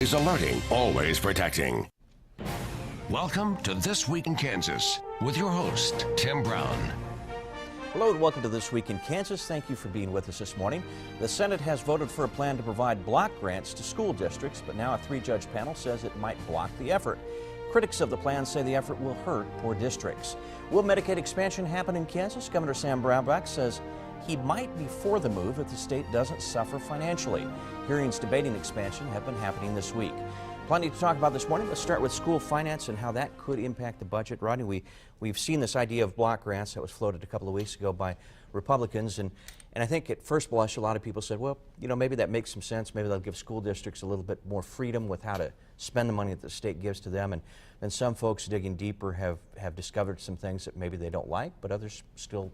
is alerting, always protecting. Welcome to This Week in Kansas with your host, Tim Brown. Hello and welcome to This Week in Kansas. Thank you for being with us this morning. The Senate has voted for a plan to provide block grants to school districts, but now a three-judge panel says it might block the effort. Critics of the plan say the effort will hurt poor districts. Will Medicaid expansion happen in Kansas? Governor Sam Brownback says he might be for the move if the state doesn't suffer financially. Hearings debating expansion have been happening this week. Plenty to talk about this morning. Let's start with school finance and how that could impact the budget. Rodney, we've seen this idea of block grants that was floated a couple of weeks ago by Republicans, and I think at first blush a lot of people said, well, you know, maybe that makes some sense. Maybe they'll give school districts a little bit more freedom with how to spend the money that the state gives to them. And then some folks digging deeper have discovered some things that maybe they don't like, but others still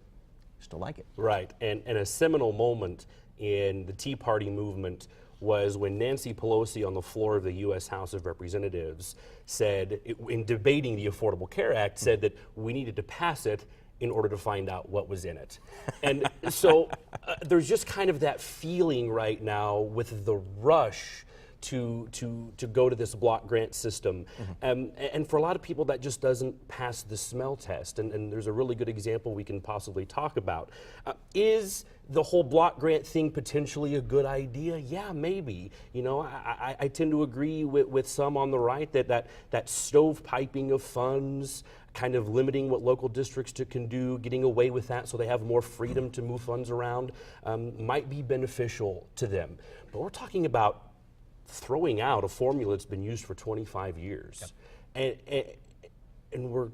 like it. Right, and a seminal moment in the Tea Party movement was when Nancy Pelosi on the floor of the U.S. House of Representatives said, in debating the Affordable Care Act, said that we needed to pass it in order to find out what was in it. And so there's just kind of that feeling right now with the rush to go to this block grant system. And for a lot of people that just doesn't pass the smell test. And there's a really good example we can possibly talk about. Is the whole block grant thing potentially a good idea? Yeah, maybe. You know, I tend to agree with some on the right that stovepiping of funds, kind of limiting what local districts can do, getting away with that so they have more freedom to move funds around, might be beneficial to them. But we're talking about throwing out a formula that's been used for 25 years. Yep. And we're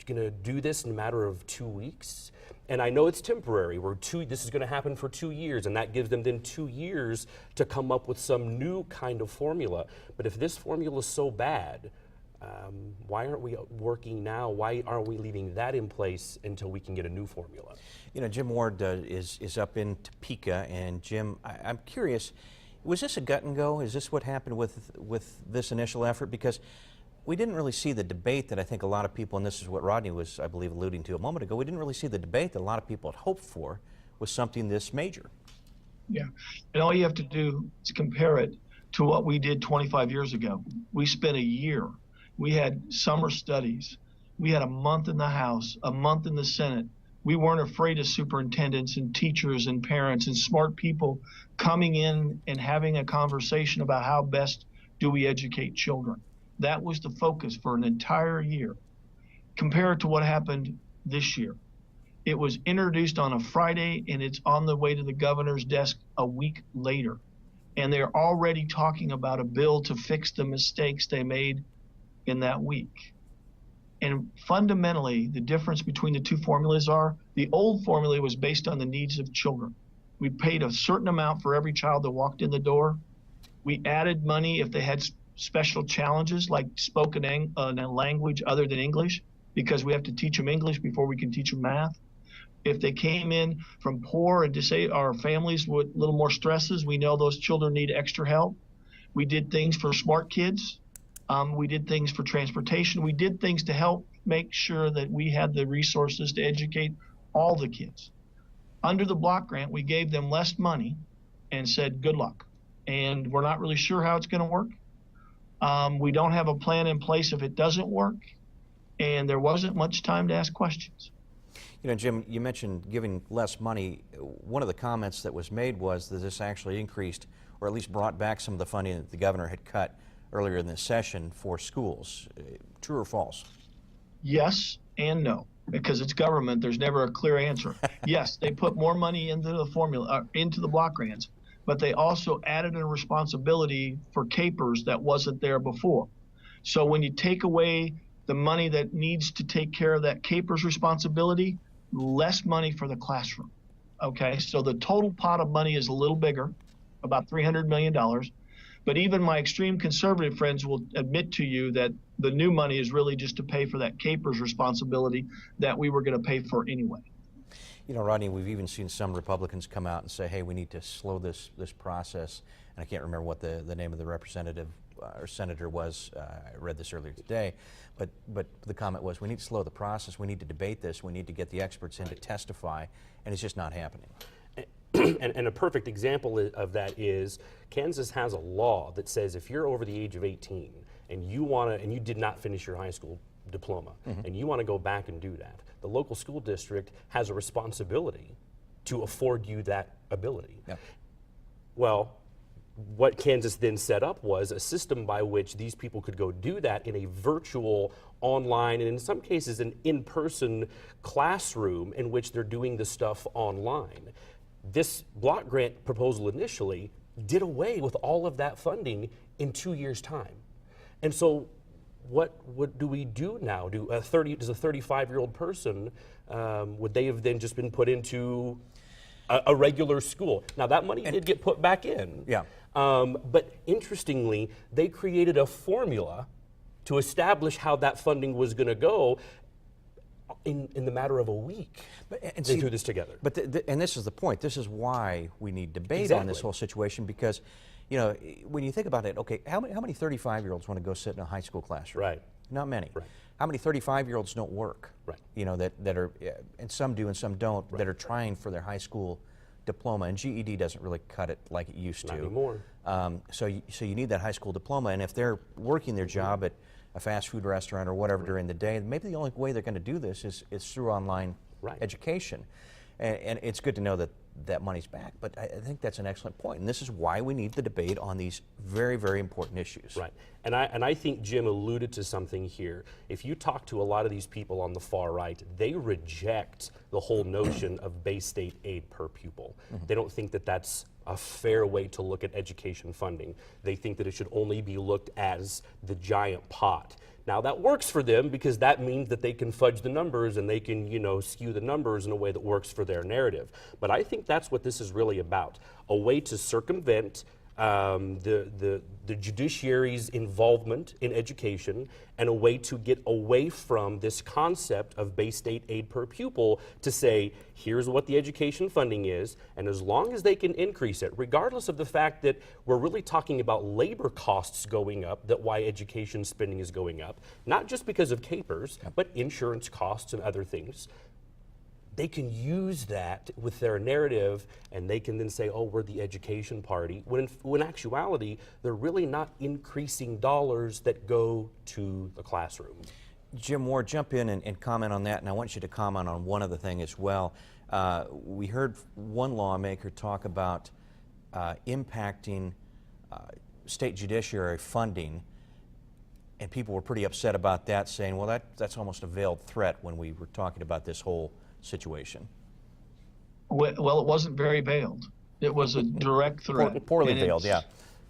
going to do this in a matter of 2 weeks. And I know it's temporary. This is going to happen for 2 years, and that gives them then 2 years to come up with some new kind of formula. But if this formula is so bad, why aren't we working now? Why aren't we leaving that in place until we can get a new formula? You know, Jim Ward is up in Topeka, and Jim, I'm curious, was this a gut and go? Is this what happened with this initial effort? Because we didn't really see the debate that I think a lot of people, and this is what Rodney was, I believe, alluding to a moment ago, we didn't really see the debate that a lot of people had hoped for with something this major. Yeah, and all you have to do is compare it to what we did 25 years ago. We spent a year. We had summer studies. We had a month in the House, a month in the Senate. We weren't afraid of superintendents and teachers and parents and smart people coming in and having a conversation about how best do we educate children. That was the focus for an entire year. Compare it to what happened this year. It was introduced on a Friday and it's on the way to the governor's desk a week later. And they're already talking about a bill to fix the mistakes they made in that week. And fundamentally, the difference between the two formulas are, the old formula was based on the needs of children. We paid a certain amount for every child that walked in the door. We added money if they had special challenges, like spoken language other than English, because we have to teach them English before we can teach them math. If they came in from poor and our families with a little more stresses, we know those children need extra help. We did things for smart kids. We did things for transportation. We did things to help make sure that we had the resources to educate all the kids. Under the block grant, we gave them less money and said, good luck. And we're not really sure how it's going to work. We don't have a plan in place if it doesn't work. And there wasn't much time to ask questions. You know, Jim, you mentioned giving less money. One of the comments that was made was that this actually increased, or at least brought back some of the funding that the governor had cut earlier in this session for schools. True or false? Yes and no, because it's government. There's never a clear answer. Yes, they put more money into the formula, into the block grants, but they also added a responsibility for capers that wasn't there before. So when you take away the money that needs to take care of that capers responsibility, less money for the classroom. Okay, so the total pot of money is a little bigger, about $300 million. But even my extreme conservative friends will admit to you that the new money is really just to pay for that capers responsibility that we were going to pay for anyway. You know, Rodney, we've even seen some Republicans come out and say, hey, we need to slow this process. And I can't remember what the name of the representative or senator was. I read this earlier today. But the comment was, we need to slow the process. We need to debate this. We need to get the experts in to testify. And it's just not happening. and a perfect example of that is Kansas has a law that says if you're over the age of 18 and you did not finish your high school diploma and you want to go back and do that, the local school district has a responsibility to afford you that ability. Yep. Well, what Kansas then set up was a system by which these people could go do that in a virtual, online, and in some cases an in-person classroom in which they're doing the stuff online. This block grant proposal initially did away with all of that funding in 2 years' time. And so what do we do now? Does a 35-year-old person, would they have then just been put into a regular school? Now that money did get put back in. Yeah. But interestingly, they created a formula to establish how that funding was going to go in the matter of a week. They threw this together. But and this is the point. This is why we need debate on this Exactly. whole situation, because, you know, when you think about it, okay, how many 35-year-olds want to go sit in a high school classroom? Right. Not many. Right. How many 35-year-olds don't work? Right. You know, that are, and some do and some don't, that are trying for their high school diploma, and GED doesn't really cut it like it used to. Not anymore. So you need that high school diploma, and if they're working their job at a fast food restaurant or whatever during the day, maybe the only way they're going to do this is through online education. And it's good to know that that money's back, but I think that's an excellent point, and this is why we need the debate on these very, very important issues. Right, and I think Jim alluded to something here. If you talk to a lot of these people on the far right, they reject the whole notion of base state aid per pupil. They don't think that that's a fair way to look at education funding. They think that it should only be looked at as the giant pot. Now that works for them because that means that they can fudge the numbers and they can, you know, skew the numbers in a way that works for their narrative. But I think that's what this is really about, a way to circumvent the judiciary's involvement in education and a way to get away from this concept of base state aid per pupil to say, here's what the education funding is, and as long as they can increase it, regardless of the fact that we're really talking about labor costs going up, that why education spending is going up, not just because of capers, but insurance costs and other things. They can use that with their narrative, and they can then say, oh, we're the education party, when in actuality, they're really not increasing dollars that go to the classroom. Jim Ward, jump in and comment on that, and I want you to comment on one other thing as well. We heard one lawmaker talk about impacting state judiciary funding, and people were pretty upset about that, saying, well, that's almost a veiled threat when we were talking about this whole situation. Well, it wasn't very veiled. It was a direct threat. Poorly veiled, yeah.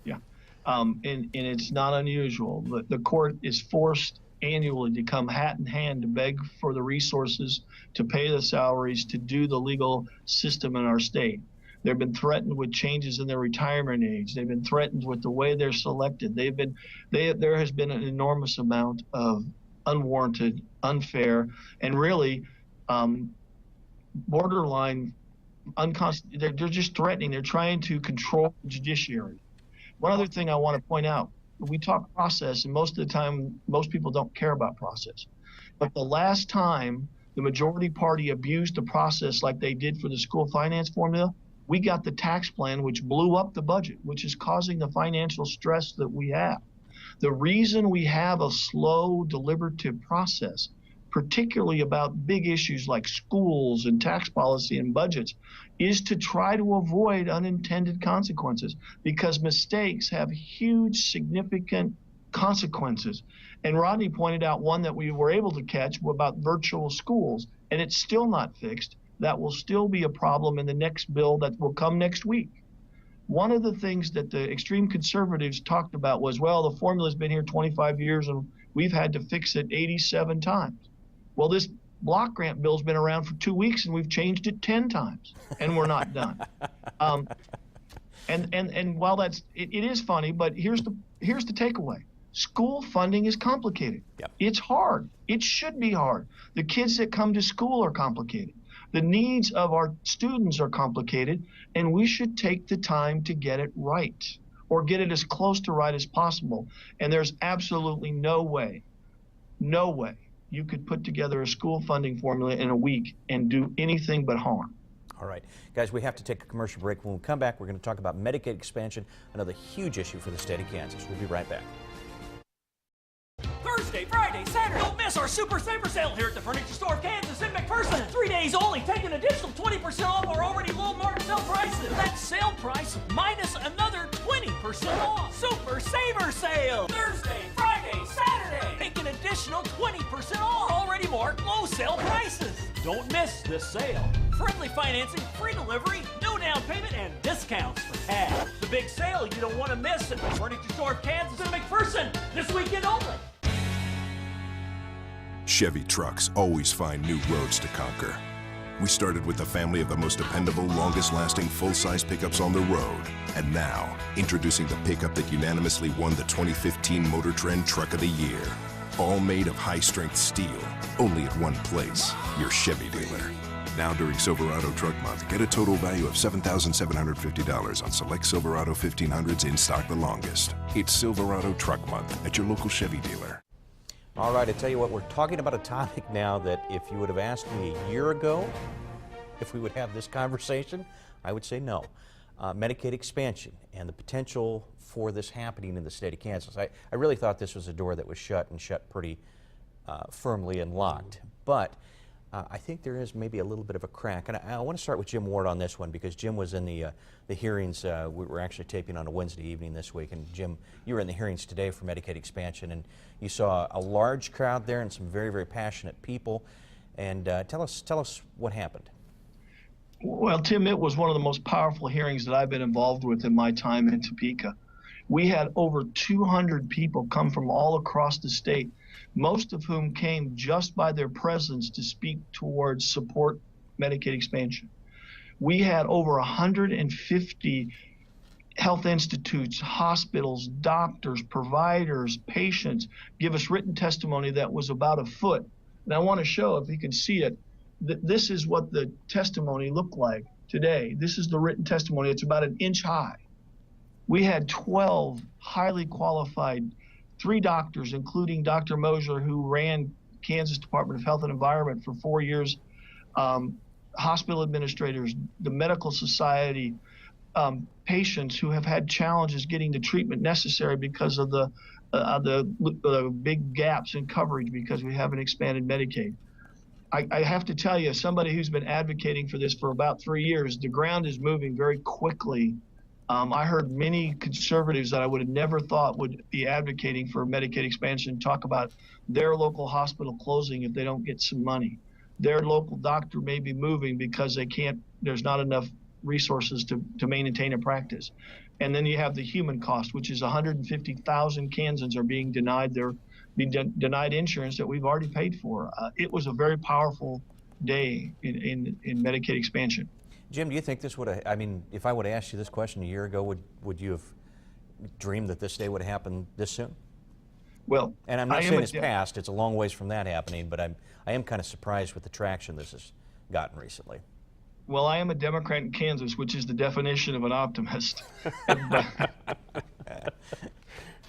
Yeah. And it's not unusual. The court is forced annually to come hat in hand to beg for the resources to pay the salaries to do the legal system in our state. They've been threatened with changes in their retirement age. They've been threatened with the way they're selected. There has been an enormous amount of unwarranted, unfair, and really borderline they're just threatening. They're trying to control the judiciary. One other thing I want to point out, we talk process, and most of the time, most people don't care about process. But the last time the majority party abused the process like they did for the school finance formula, we got the tax plan, which blew up the budget, which is causing the financial stress that we have. The reason we have a slow deliberative process, particularly about big issues like schools and tax policy and budgets, is to try to avoid unintended consequences, because mistakes have huge, significant consequences. And Rodney pointed out one that we were able to catch about virtual schools, and it's still not fixed. That will still be a problem in the next bill that will come next week. One of the things that the extreme conservatives talked about was, well, the formula's been here 25 years and we've had to fix it 87 times. Well, this block grant bill's been around for 2 weeks and we've changed it 10 times and we're not done. And while it is funny, but here's the takeaway. School funding is complicated. Yep. It's hard. It should be hard. The kids that come to school are complicated. The needs of our students are complicated, and we should take the time to get it right, or get it as close to right as possible. And there's absolutely no way you could put together a school funding formula in a week and do anything but harm. All right, guys, we have to take a commercial break. When we come back, we're going to talk about Medicaid expansion, another huge issue for the state of Kansas. We'll be right back. Thursday, Friday, Saturday. Don't miss our Super Saver Sale here at the Furniture Store of Kansas in McPherson. 3 days only. Take an additional 20% off our already low market sale prices. That's sale price minus another 20% off. Super Saver Sale. Thursday, Friday, Saturday. Take an additional 20% off already marked low sale prices. Don't miss this sale. Friendly financing, free delivery, no down payment, and discounts for cash. The big sale you don't want to miss at the Furniture Store of Kansas in McPherson this weekend only. Chevy trucks always find new roads to conquer. We started with a family of the most dependable, longest-lasting full-size pickups on the road. And now, introducing the pickup that unanimously won the 2015 Motor Trend Truck of the Year. All made of high-strength steel, only at one place, your Chevy dealer. Now during Silverado Truck Month, get a total value of $7,750 on select Silverado 1500s in stock the longest. It's Silverado Truck Month at your local Chevy dealer. All right, I tell you what, we're talking about a topic now that if you would have asked me a year ago if we would have this conversation, I would say no. Medicaid expansion and the potential for this happening in the state of Kansas. I really thought this was a door that was shut and shut pretty firmly and locked. But I think there is maybe a little bit of a crack. And I want to start with Jim Ward on this one because Jim was in the hearings. We were actually taping on a Wednesday evening this week. And Jim, you were in the hearings today for Medicaid expansion. And you saw a large crowd there and some very, very passionate people. And tell us what happened. Well, Tim, it was one of the most powerful hearings that I've been involved with in my time in Topeka. We had over 200 people come from all across the state, most of whom came just by their presence to speak towards support Medicaid expansion. We had over 150 health institutes, hospitals, doctors, providers, patients give us written testimony that was about a foot. And I want to show, if you can see it, this is what the testimony looked like today. This is the written testimony. It's about an inch high. We had 12 highly qualified, 3 doctors, including Dr. Mosler, who ran Kansas Department of Health and Environment for 4 years, hospital administrators, the medical society, patients who have had challenges getting the treatment necessary because of the big gaps in coverage because we haven't expanded Medicaid. I have to tell you, somebody who's been advocating for this for about 3 years, the ground is moving very quickly. I heard many conservatives that I would have never thought would be advocating for Medicaid expansion talk about their local hospital closing if they don't get some money. Their local doctor may be moving because there's not enough resources to maintain a practice. And then you have the human cost, which is 150,000 Kansans are being denied denied insurance that we've already paid for. It was a very powerful day in Medicaid expansion. Jim, do you think this would have, I mean, if I would have asked you this question a year ago, would you have dreamed that this day would happen this soon? Well, and I'm not saying it's past, it's a long ways from that happening, but I am kind of surprised with the traction this has gotten recently. Well, I am a Democrat in Kansas, which is the definition of an optimist.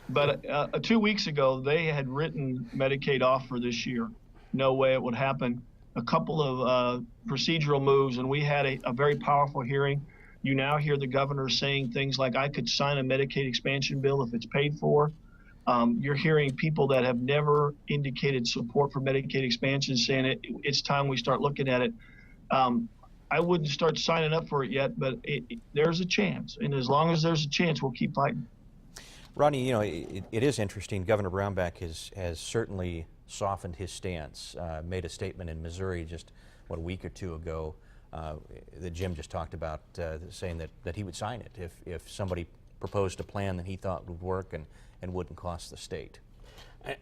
But 2 weeks ago, they had written Medicaid off for this year. No way it would happen. A couple of procedural moves, and we had a very powerful hearing. You now hear the governor saying things like, I could sign a Medicaid expansion bill if it's paid for. You're hearing people that have never indicated support for Medicaid expansion saying it's time we start looking at it. I wouldn't start signing up for it yet, but there's a chance. And as long as there's a chance, we'll keep fighting. Rodney, you know, it is interesting. Governor Brownback has certainly softened his stance, made a statement in Missouri just, a week or two ago that Jim just talked about, saying that he would sign it if somebody proposed a plan that he thought would work and wouldn't cost the state.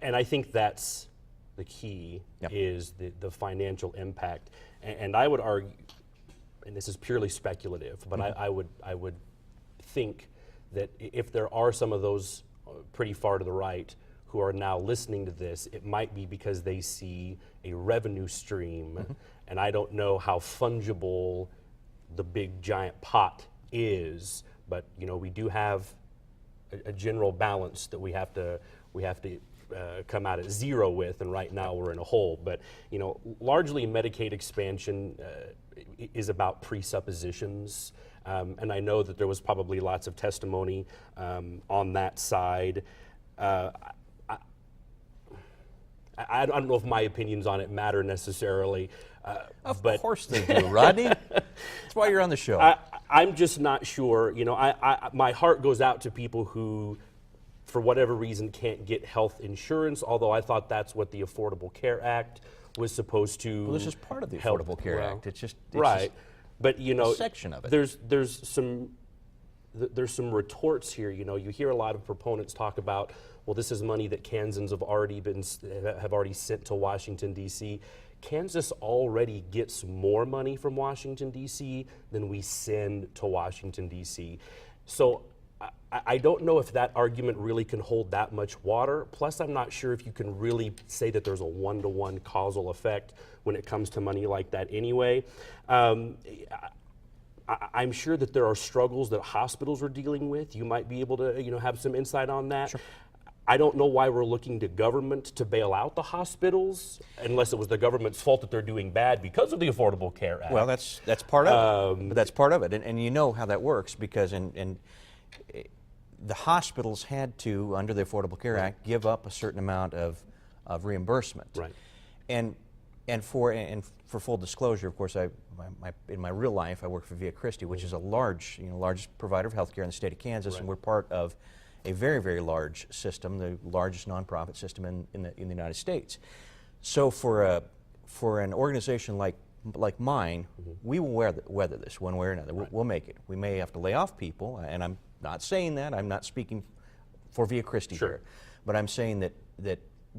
And I think that's the key, yep, is the financial impact. And I would argue, and this is purely speculative, but I would think that if there are some of those pretty far to the right who are now listening to this, it might be because they see a revenue stream, mm-hmm, and I don't know how fungible the big giant pot is, but you know, we do have a general balance that we have to come out at zero with, and right now we're in a hole. But largely Medicaid expansion is about presuppositions, and I know that there was probably lots of testimony on that side. I don't know if my opinions on it matter necessarily. Of course they do, Rodney. That's why you're on the show. I'm just not sure. My heart goes out to people who, for whatever reason, can't get health insurance, although I thought that's what the Affordable Care Act was supposed to Well, this is part of the help. Affordable Care Act. It's right. But a section of it. There's some retorts here. You hear a lot of proponents talk about, well, this is money that Kansans have already sent to Washington, D.C. Kansas already gets more money from Washington, D.C. than we send to Washington, D.C. So I don't know if that argument really can hold that much water. Plus, I'm not sure if you can really say that there's a one-to-one causal effect when it comes to money like that anyway. I'm sure that there are struggles that hospitals are dealing with. You might be able to have some insight on that. Sure. I don't know why we're looking to government to bail out the hospitals, unless it was the government's fault that they're doing bad because of the Affordable Care Act. Well, that's part of it. But that's part of it, and you know how that works because the hospitals had to, under the Affordable Care Act, give up a certain amount of reimbursement. Right. And for full disclosure, of course, in my real life, I work for Via Christi, which is a largest provider of healthcare in the state of Kansas, and we're part of a very, very large system, the largest nonprofit system in the United States. So for an organization like mine, we will weather this one way or another. We'll make it. We may have to lay off people, and I'm not saying that. I'm not speaking for Via Christi here, but I'm saying that the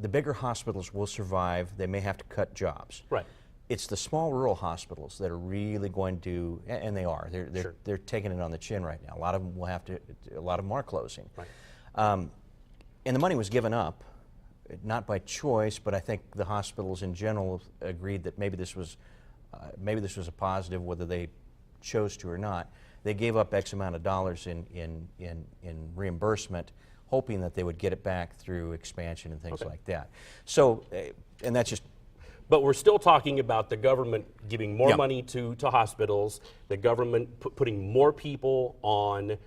bigger hospitals will survive. They may have to cut jobs. Right. It's the small rural hospitals that are really going to, and they are. They're taking it on the chin right now. A lot of them will have to. A lot of them are closing. Right. And the money was given up, not by choice, but I think the hospitals in general agreed that maybe this was a positive, whether they chose to or not. They gave up X amount of dollars in reimbursement, hoping that they would get it back through expansion and things like that. So, and that's just. But we're still talking about the government giving more money to hospitals, the government putting more people on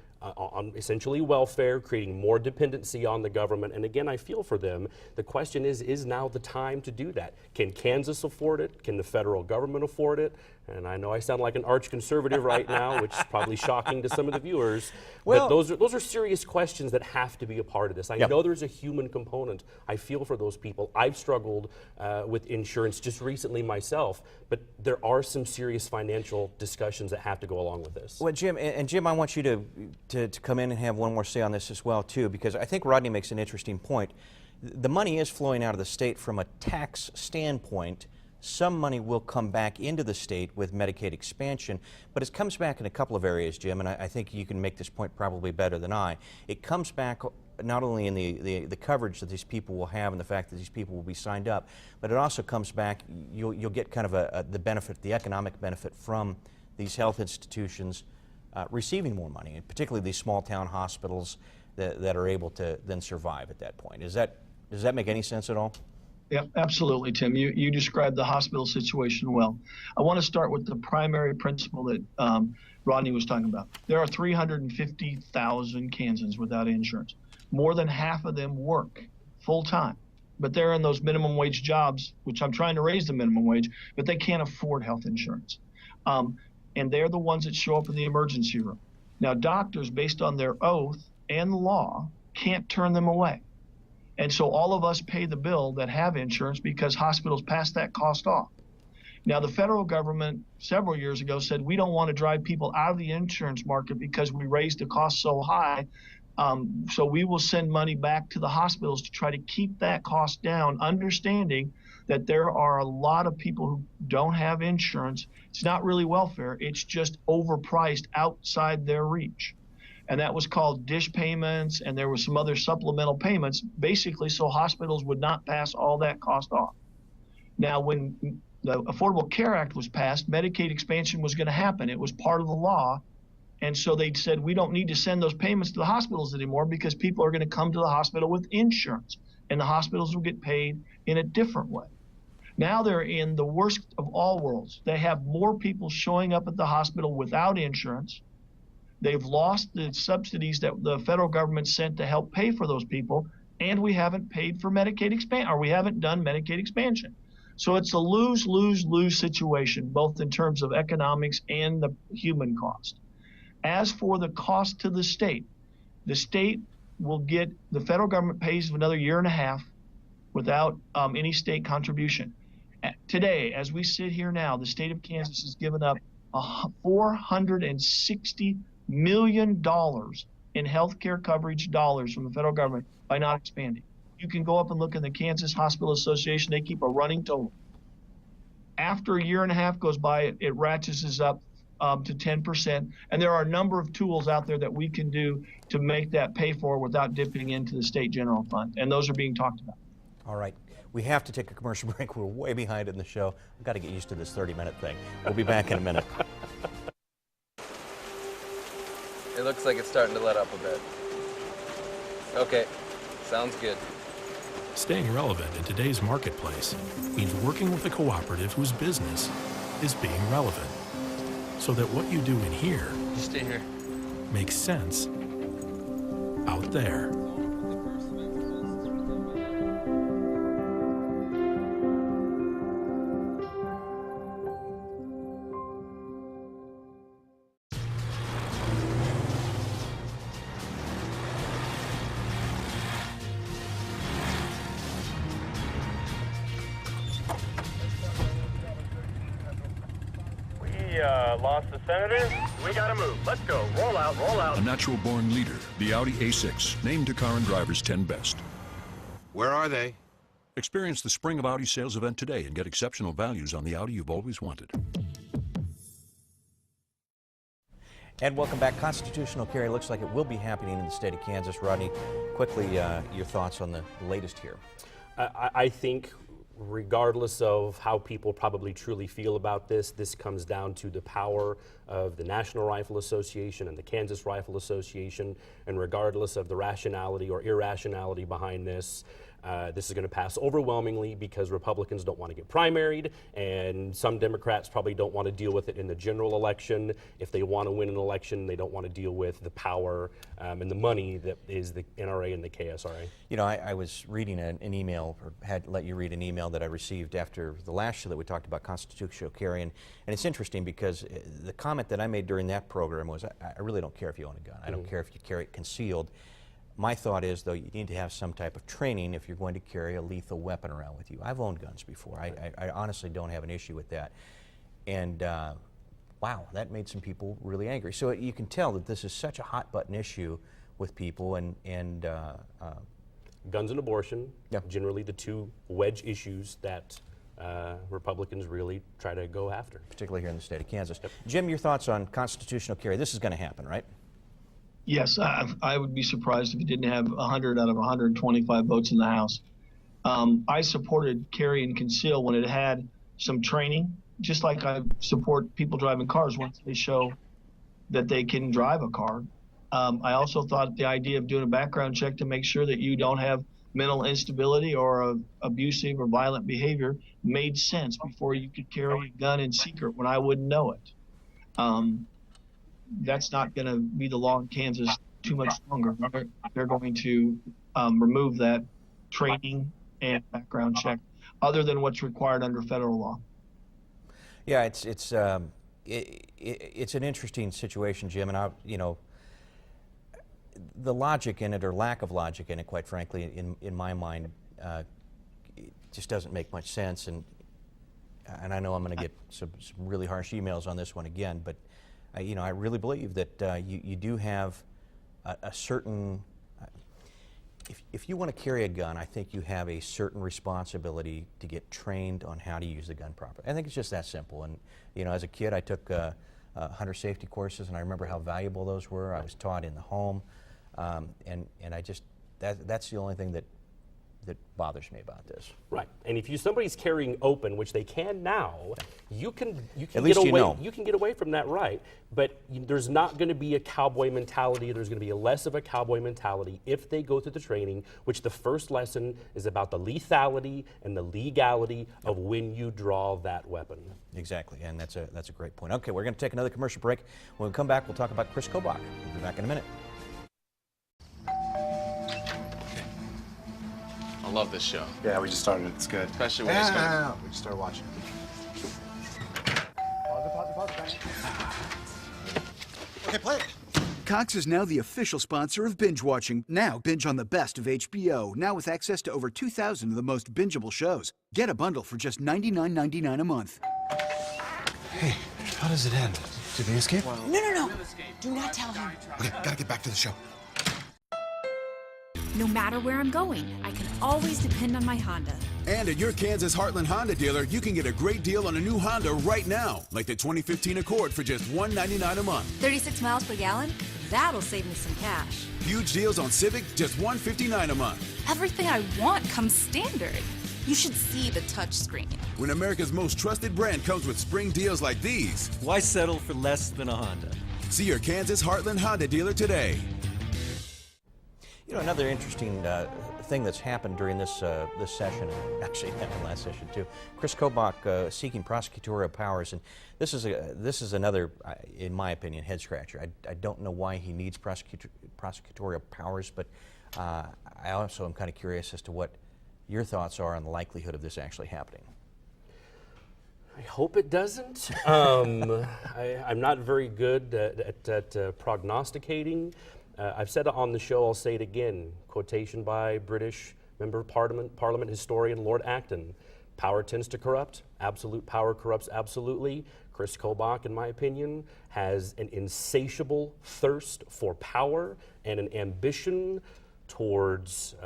essentially welfare, creating more dependency on the government. And again, I feel for them. The question is now the time to do that? Can Kansas afford it? Can the federal government afford it? And I know I sound like an arch conservative right now, which is probably shocking to some of the viewers. Well, but those are serious questions that have to be a part of this. I know there's a human component. I feel for those people. I've struggled with insurance just recently myself, but there are some serious financial discussions that have to go along with this. Well, Jim, I want you to come in and have one more say on this as well, too, because I think Rodney makes an interesting point. The money is flowing out of the state from a tax standpoint. Some money will come back into the state with Medicaid expansion, but it comes back in a couple of areas, Jim, and I think you can make this point probably better than I. It comes back not only in the coverage that these people will have and the fact that these people will be signed up, but it also comes back, you'll get kind of the benefit, the economic benefit from these health institutions receiving more money, and particularly these small town hospitals that are able to then survive at that point. Does that make any sense at all? Yeah, absolutely, Tim. You described the hospital situation well. I want to start with the primary principle that Rodney was talking about. There are 350,000 Kansans without insurance. More than half of them work full-time, but they're in those minimum wage jobs, which I'm trying to raise the minimum wage, but they can't afford health insurance. And they're the ones that show up in the emergency room. Now, doctors, based on their oath and law, can't turn them away. And so all of us pay the bill that have insurance because hospitals pass that cost off. Now, the federal government several years ago said we don't want to drive people out of the insurance market because we raised the cost so high. So we will send money back to the hospitals to try to keep that cost down, understanding that there are a lot of people who don't have insurance. It's not really welfare. It's just overpriced outside their reach. And that was called dish payments, and there were some other supplemental payments, basically so hospitals would not pass all that cost off. Now, when the Affordable Care Act was passed, Medicaid expansion was going to happen. It was part of the law, And so they said, we don't need to send those payments to the hospitals anymore because people are going to come to the hospital with insurance, and the hospitals will get paid in a different way. Now they're in the worst of all worlds. They have more people showing up at the hospital without insurance. They've lost the subsidies that the federal government sent to help pay for those people, and we haven't paid for Medicaid expansion, or we haven't done Medicaid expansion. So it's a lose, lose, lose situation, both in terms of economics and the human cost. As for the cost to the state will get, the federal government pays for another year and a half without any state contribution. Today, as we sit here now, the state of Kansas has given up $460 million in health care coverage dollars from the federal government by not expanding. You can go up and look in the Kansas Hospital Association. They keep a running total. After a year and a half goes by, it ratchets up to 10%. And there are a number of tools out there that we can do to make that pay for without dipping into the state general fund. And those are being talked about. All right. We have to take a commercial break. We're way behind in the show. We've got to get used to this 30-minute thing. We'll be back in a minute. It looks like it's starting to let up a bit. Okay, sounds good. Staying relevant in today's marketplace means working with a cooperative whose business is being relevant, so that what you do in here Just stay here. makes sense out there. Lost the senator. We gotta move. Let's go. Roll out, roll out. A natural-born leader, the Audi A6, named to car and driver's 10 best. Where are they? Experience the Spring of Audi sales event today and get exceptional values on the Audi you've always wanted. And welcome back. Constitutional carry looks like it will be happening in the state of Kansas. Rodney, quickly, your thoughts on the latest here. I think regardless of how people probably truly feel about this, this comes down to the power of the National Rifle Association and the Kansas Rifle Association, and regardless of the rationality or irrationality behind this, this is going to pass overwhelmingly because Republicans don't want to get primaried, and some Democrats probably don't want to deal with it in the general election. If they want to win an election, they don't want to deal with the power and the money that is the NRA and the KSRA. You know, I was reading an email, or had let you read an email that I received after the last show that we talked about constitutional carry, and it's interesting because the comment that I made during that program was, I really don't care if you own a gun. I don't care if you carry it concealed. My thought is, though, you need to have some type of training if you're going to carry a lethal weapon around with you. I've owned guns before. I honestly don't have an issue with that. And wow, that made some people really angry. So you can tell that this is such a hot button issue with people, and guns and abortion, Yep. generally the two wedge issues that Republicans really try to go after. particularly here in the state of Kansas. Yep. Jim, your thoughts on constitutional carry? This is going to happen, right? Yes, I would be surprised if it didn't have 100 out of 125 votes in the House. I supported carry and conceal when it had some training, just like I support people driving cars once they show that they can drive a car. I also thought the idea of doing a background check to make sure that you don't have mental instability or abusive or violent behavior made sense before you could carry a gun in secret when I wouldn't know it. That's not going to be the law in Kansas too much longer. They're going to remove that training and background check, other than what's required under federal law. Yeah, it's an interesting situation, Jim, and the logic in it, or lack of logic in it, quite frankly, in my mind, it just doesn't make much sense. And I know I'm going to get some really harsh emails on this one again, but I really believe that you do have a certain, if you want to carry a gun, I think you have a certain responsibility to get trained on how to use the gun properly. I think it's just that simple. And as a kid, I took hunter safety courses, and I remember how valuable those were. I was taught in the home, and I just, that's the only thing that that bothers me about this. Right, and if somebody's carrying open, which they can now, you can At least get away. you know. You can get away from that, right? But there's not going to be a cowboy mentality. There's going to be less of a cowboy mentality if they go through the training. Which the first lesson is about the lethality and the legality of when you draw that weapon. Exactly, and that's a great point. Okay, we're going to take another commercial break. When we come back, we'll talk about Chris Kobach. We'll be back in a minute. I love this show. Yeah, we just started. It's good. Especially when it's going. We just started watching. Okay, play it. Cox is now the official sponsor of Binge Watching. Now binge on the best of HBO, now with access to over 2,000 of the most bingeable shows. Get a bundle for just $99.99 a month. Hey, how does it end? Did they escape? No. Do not tell him. Okay, gotta get back to the show. No matter where I'm going, I can always depend on my Honda. And at your Kansas Heartland Honda dealer, you can get a great deal on a new Honda right now, like the 2015 Accord for just $199 a month. 36 miles per gallon? That'll save me some cash. Huge deals on Civic, just $159 a month. Everything I want comes standard. You should see the touchscreen. When America's most trusted brand comes with spring deals like these, why settle for less than a Honda? See your Kansas Heartland Honda dealer today. You know, another interesting thing that's happened during this session, actually it happened last session too. Chris Kobach seeking prosecutorial powers, and this is another, in my opinion, head scratcher. I don't know why he needs prosecutorial powers, but I also am kind of curious as to what your thoughts are on the likelihood of this actually happening. I hope it doesn't. I'm not very good at prognosticating. I've said it on the show, I'll say it again. Quotation by British Member of Parliament historian Lord Acton. Power tends to corrupt. Absolute power corrupts absolutely. Chris Kobach, in my opinion, has an insatiable thirst for power and an ambition towards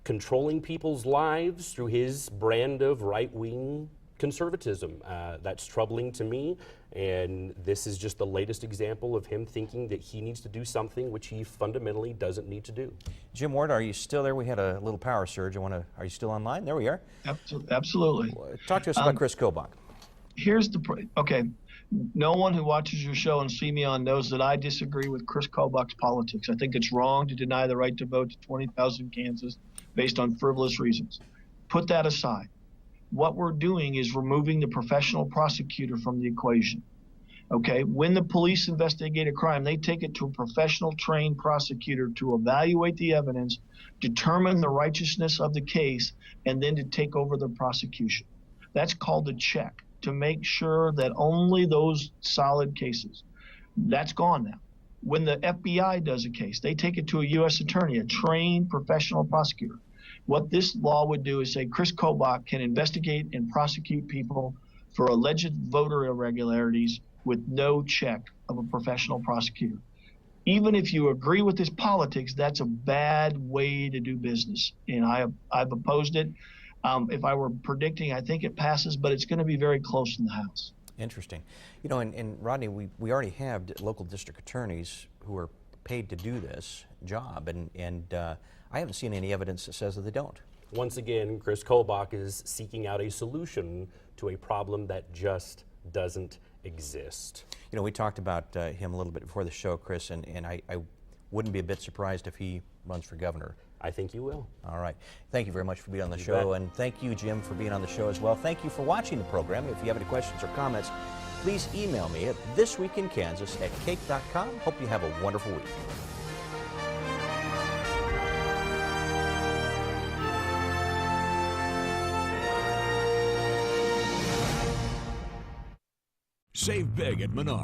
controlling people's lives through his brand of right-wing conservatism. That's troubling to me, and this is just the latest example of him thinking that he needs to do something which he fundamentally doesn't need to do. Jim Ward, are you still there? We had a little power surge. Are you still online? There we are. Absolutely. Talk to us about Chris Kobach. Here's okay. No one who watches your show and see me on knows that I disagree with Chris Kobach's politics. I think it's wrong to deny the right to vote to 20,000 Kansas based on frivolous reasons. Put that aside. What we're doing is removing the professional prosecutor from the equation. Okay, when the police investigate a crime, they take it to a professional trained prosecutor to evaluate the evidence, determine the righteousness of the case, and then to take over the prosecution. That's called a check, to make sure that only those solid cases. That's gone now. When the FBI does a case, they take it to a U.S. attorney, a trained professional prosecutor. What this law would do is say Chris Kobach can investigate and prosecute people for alleged voter irregularities with no check of a professional prosecutor. Even if you agree with his politics, that's a bad way to do business, and I've opposed it. If I were predicting, I think it passes, but it's going to be very close in the House. Interesting. You know, and Rodney, we already have local district attorneys who are paid to do this job, and I haven't seen any evidence that says that they don't. Once again, Chris Kobach is seeking out a solution to a problem that just doesn't exist. You know, we talked about him a little bit before the show, Chris, and I wouldn't be a bit surprised if he runs for governor. I think you will. All right. Thank you very much for being on the show, and thank you, Jim, for being on the show as well. Thank you for watching the program. If you have any questions or comments, please email me at thisweekinkansas@cake.com. Hope you have a wonderful week. Save big at Menards.